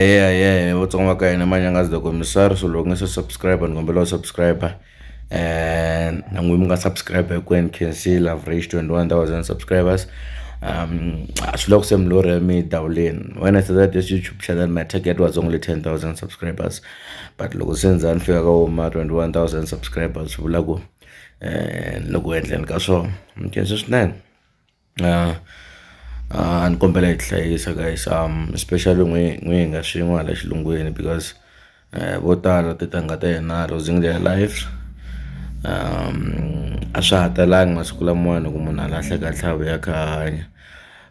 Yeah, what's on my namanya the commissar so long as subscribe and below subscriber and I'm going subscribe when can see love reach 21,000 subscribers. Ashlock sem lore me Delile. When I started this YouTube channel, my target was only 10,000 subscribers. But look since I figure out 21,000 subscribers vulago and look and so okay just nine. And compare hlayisa guys especially nga xin'wana la xilungwini because vo tala tintangha ta hina losing their lives a swa ha talangi masiku lamawani ku munhu a lahleka ntlhavu ya kha hanya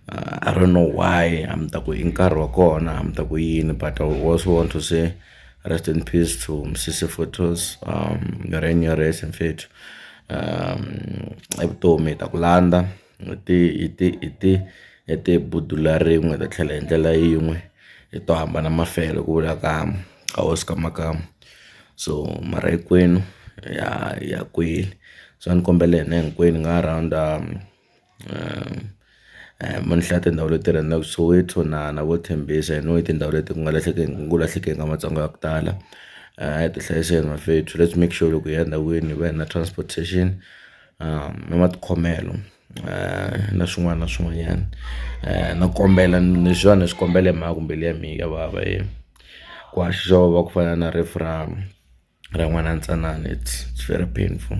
I don't know why I'm ta ku i nkarhi wa kona I'm ta ku yini but I also want to say rest in peace to Msisi Photos reign your race and fate evutomi ta ku landa ti budula rin'we ta tlhela hi ndlela yin'we hi to hambana mafelo ku vula ka Oscar Makama so mara hinkwenu ya kweli so ni kombela hina hinkwenu nga around munhla tindhawu leti rhandzaka Soweto na vo Thembisa hi no tindhawu leti ku lahlekeke nga matsongo ya ku tala ti hlayiseni mafethu let's make sure loko hi ya ndhawini hi va hi na transportation na matikhomelo na swin'wana na swin'wanyana na kombela ni swona swi kombela mhaka kumbe leya mhika bava ku haxiwa ku fana na rifu ra n'wana ntsanana it's very painful.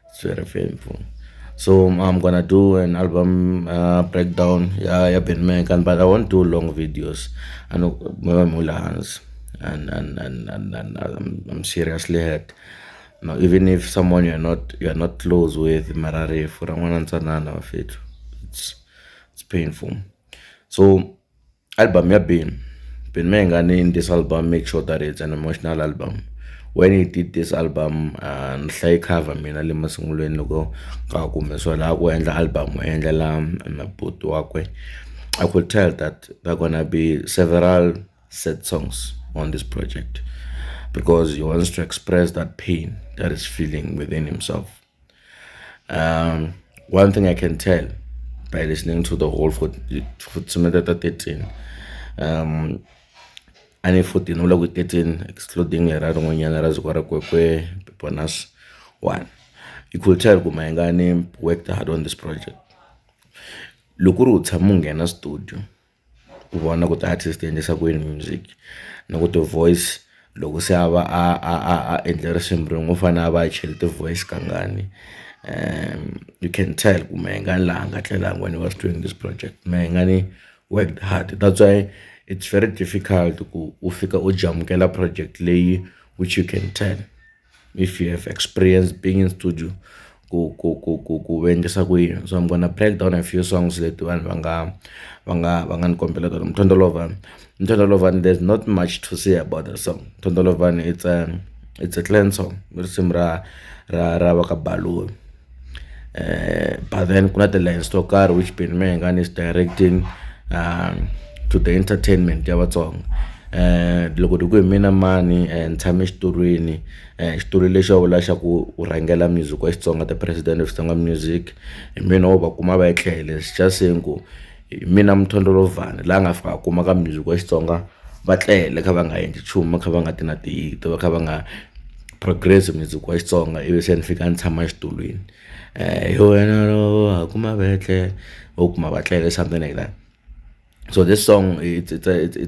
It's very painful. So I'm gonna do an album breakdown. Yeah, I've been making, but I won't do long videos. I know Mulans and I'm seriously hurt. Now, even if someone you're not close with, Marare for it's painful. So album been Mayengani in this album. Make sure that it's an emotional album. When he did this album and nhlay cover mina le masungulweni loko ka kumeswa la ku endla album endlela mabhuti wakwe I could tell that there are gonna be several sad songs on this project because he wants to express that pain that is feeling within himself. One thing I can tell by listening to the whole foot 13 ani 14 ula ku 13 excluding era rin'wanyana ra zikwa ra kwekwe bonus 1 you could tell ku Mayengani worked hard on this project loko ri u tshama u nghena studio u vona ku ti-artist endlisa ku yini music na ku ti-voice loko se a va a endle risimu rin'we u fanele a va a chele ti-voice kangani you can tell ku Mayengani laha nga tlelanga when he was doing this project Mayengani worked hard that's why it's very difficult ku ufika ujamukela project leyi which you can tell if you have experience being in studio ku endlisa ku yini so I'm gonna break down a few songs leti vanhu va nga ni kombela tona Mthondolovhani there's not much to say about the song Mthondolovhani it's a clean song risimu ra va ka Balu but then kuna ti-lines to karhi which been Mayengani is directing to the entertainment ya vatsonga loko ti ku hi mina mani ni tshame xitorweni xitori lexi a vula xa ku u rhangela music wa Xitsonga the president of Xitsonga music hi mina wo va kuma va yi tlhele xa sengu hi mina Mthondolovhani laha nga fika a kuma ka music wa Xitsonga va tlele kha va nga endli nchumu kha va nga ti na tihit va kha va nga progress music wa Xitsonga ivi se ni fika ni tshama xitulwini hi wena lo ha kuma va tlele wo kuma va tlele something like that. So this song, it's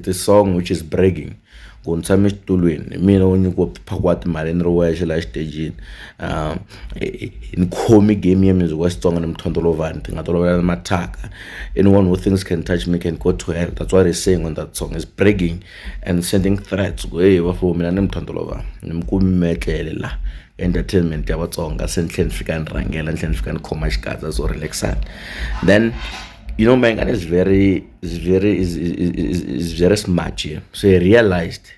a song which is bragging. Ku ni tshame xitulwini mina u nyikiwa phakwa timali ni ri wexe laha xitejini ni khomi game ya music wa Xitsonga ni Mthondolovhani ti nga tolovela mathaka anyone who thinks can touch me can go to hell that's what he's saying on that song is bragging and sending threats ku hey vafo mina ni Mthondolovhani ni mi kumi metlele la entertainment ya vatsonga se ni tlhela ni fika ni rhangela ni tlhela ni fika ni khoma xikatsa so relaxana then you know Mayengani is very smart here. So he realized,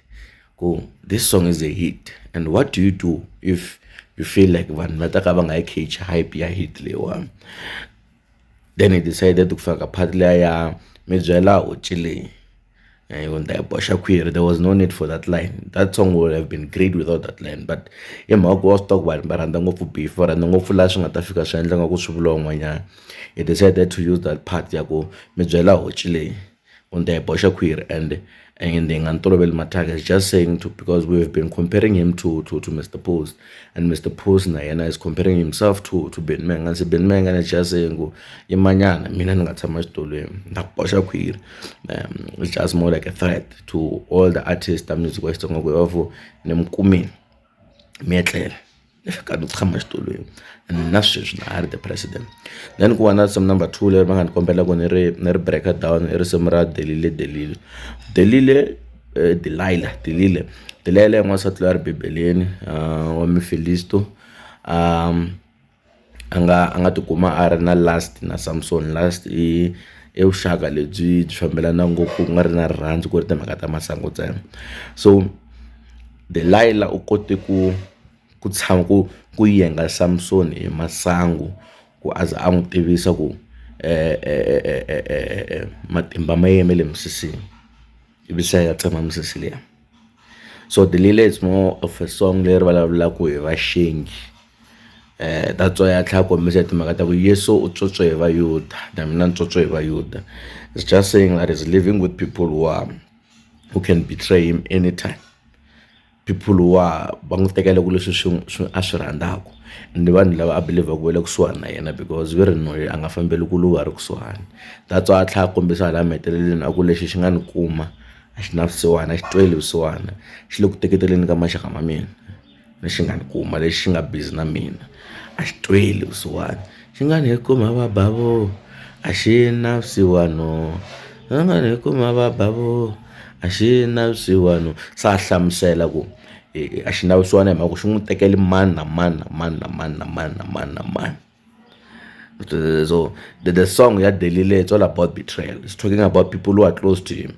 oh, this song is a hit. And what do you do if you feel like Van Natakabanga cage hype ya hit lewa? Then he decided to faka part ya Mejela or Chile. There was no need for that line. That song would have been great without that line. But yeah, was talk about Barandango before and no flash on Atafika Shandango Subulong. He decided to use that part Yago Mejela or Chile. on the boxa queer and the Ntolovhani Mataka is just saying to, because we've been comparing him to Mr. Post, and Mr. Post Nayana is comparing himself to Ben Meng, and Ben Meng is just saying go yimanyana mina ningatshama xitulweni ndakuboxa queer. It's just more like a threat to all the artists that music west ngokwevo nemkumini miyetlela kanti uchama xitulweni and na sweswi na ari the president. Then ku va na some number 2 leri va nga ni kombela ku ni ri break down i risimu ra delile delile n'wansati loyi a ri bibeleni wa mifilisto a nga tikuma a ri na last na Samson. Last i vuxaka lebyi byi fambelana ngopfu ku nga ri na rirhandzu ku ri timhaka ta masangu ntsena. So Delile u kote ku tshama ku yenga Samson hi masangu ku aza a n'wi tivisa ku matimba ma yeme le misisini ivi se ya tsema misisi liya. So Delile is more of a song leri vulavulaka hi vaxengi. That's why a tlhela kombisa timhaka ta ku Yesu u tsotswe hi vayuda na mina ni tsotswe hi vayuda. It's just saying that he's living with people who can betray him anytime. People who are va n'wi tekela ku leswi a swi rhandzaka, and vanhu lava a believaku va le kusuhani na yena because ve ri noyi a nga fambeli ku luwa a ri kusuhani. That's why a tlhela a kombisa hala maheteleleni a ku lexi xi nga ni kuma a xi na vusiwana, a xi tweli vusiwana, xi le ku teketeleni ka maxaka ma mina lexi nga ni kuma, lexi xi nga busy na mina, a xi tweli vusiwana. Xi nga ni kuma babavo a xi na vusiwano, xi nga ni kuma babavo a xi na vusiwano. Sa a hlamusela ku a xi na vusiwana hi mhaka ku xi n'wi tekele mani na mani na mani na mani na mani na mani na mani. So the song ya Delile, it's all about betrayal. It's talking about people who are close to him,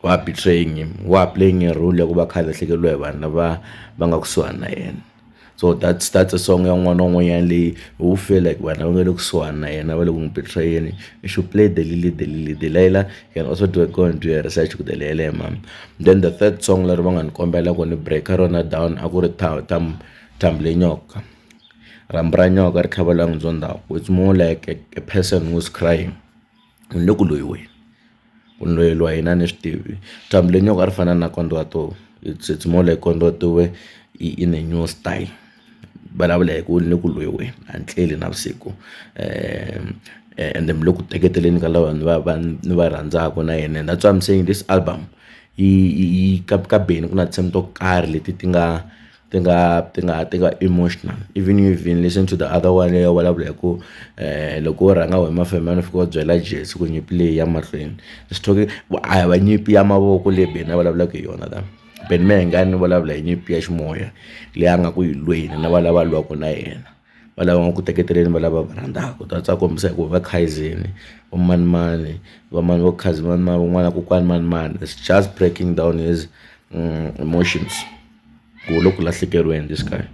who are betraying him, who are playing a role ya ku va kha lahlekeriwa hi vanhu lava va nga kusuhani na yena. So that's a song ya n'wana wun'wanyana leyi who feel like vanhu lava nga le kusuhani na yena va le ku n'wi betrayeni. You should play Delile. You can also go and do a research ku Delile mama. Then the third song leri va nga ni kombela ku ni breaka rona down a ku ri Thamu le Nyoka. Rambu ra nyoka ri kha va la Mthondolovhani. It's more like a person who's crying. Ni le ku loyiweni, ku loyeliwa hina ni swi tivi. Thamu le Nyoka ri fana na Kondwato. It's more like Kondwato way in a new style. Vulavula hi ku ni le ku loyiweni a ni tleli navusiku, and then mi le ku teketeleni ka lava ni va rhandzaka na yena. And that's why I'm saying this album ka beni ku na tinsimu to karhi leti ti nga emotional. Even if you listen to the other one leyo vulavula hi ku loko u rhanga wena mafemani u fika u byela Jesi ku nyimpi leyi ya mahlweni. It's talking a hi va nyimpi ya mavoko leyi beni a vulavulaka hi yona ta Ben Mayengani vulavula hi nyimpi ya ximoya leyi a nga ku yi lweni na valava lwaka na yena, valava nga ku teketeleni valava va rhandzaka. That's a kombisa hi ku va khaizini va manimani va mani vo khazi manimani van'wana kokwani manimani. It's just breaking down his emotions ku lo ku lahlekeriweni this guy.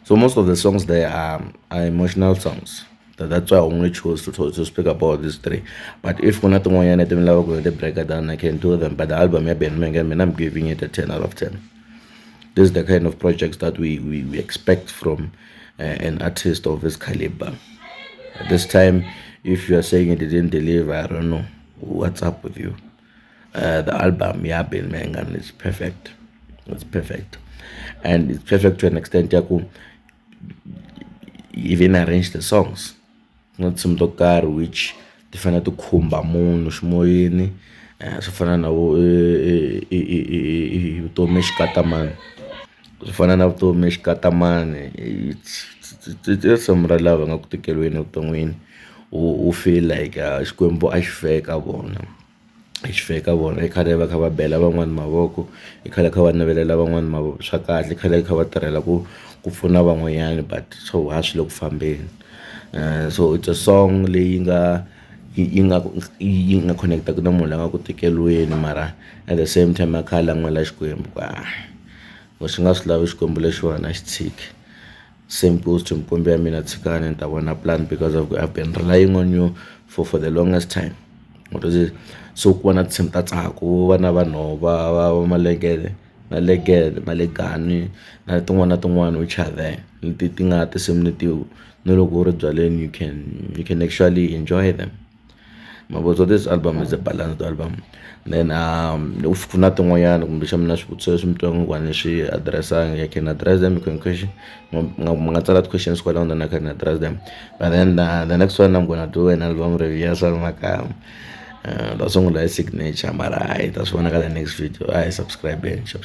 So most of the songs there are emotional songs. That's why I only chose to speak about these three. But if kuna tin'wanyana leti mi lavaka ku break it down, I can do them. But the album ya Ben Mayengani, I'm giving it a 10 out of 10. This is the kind of projects that we expect from an artist of this caliber. At this time, if you are saying it didn't deliver, I don't know what's up with you. The album, yeah, Ben Mayengani, is perfect. It's perfect. And it's perfect to an extent, Yaku even arrange the songs. Not some tocar which ti fanele ti khumba munhu ximoyeni, swi fana na vutomi xikatamani, swi fana na vutomi xikatamani. It's some ra lava nga ku tekeriweni evuton'wini u feel like xikwembu a xi feka vona, i khale va kha va bela van'wani mavoko, i khale kha va navelela van'wani mavoko swa kahle, i khale kha va tirhela ku pfuna van'wanyani, but so ha swi le ku fambeni. So it's a song leyi yi nga connectaku na munhu la nga ku tekeliweni, mara at the same time a kha a lan'wela xikwembu ku xi nga swi lavi xikwembu lexiwani a xi tshiki. Same goes to mpumbi ya mina tshikani ni ta vona plan because I've been relying on you for the longest time. What is it? So ku va na tinsimu ta Tsako, va na va Nhova, va Mayengani na tin'wana which are there leti ti nga tinsimu leti no loko u ri byaleni you can actually enjoy them. So this album is a balanced album. Then if kuna tin'wanyani kumbe xa mina swivutiso leswi mi twaka ku ni swi addressanga, I can address them. You can question, mi nga tsala questions kwalaho, then I can address them. But then the next one I'm gonna do an album review ya Sal Makam. The song like signature, but I that's one I got the next video. I subscribe and shop.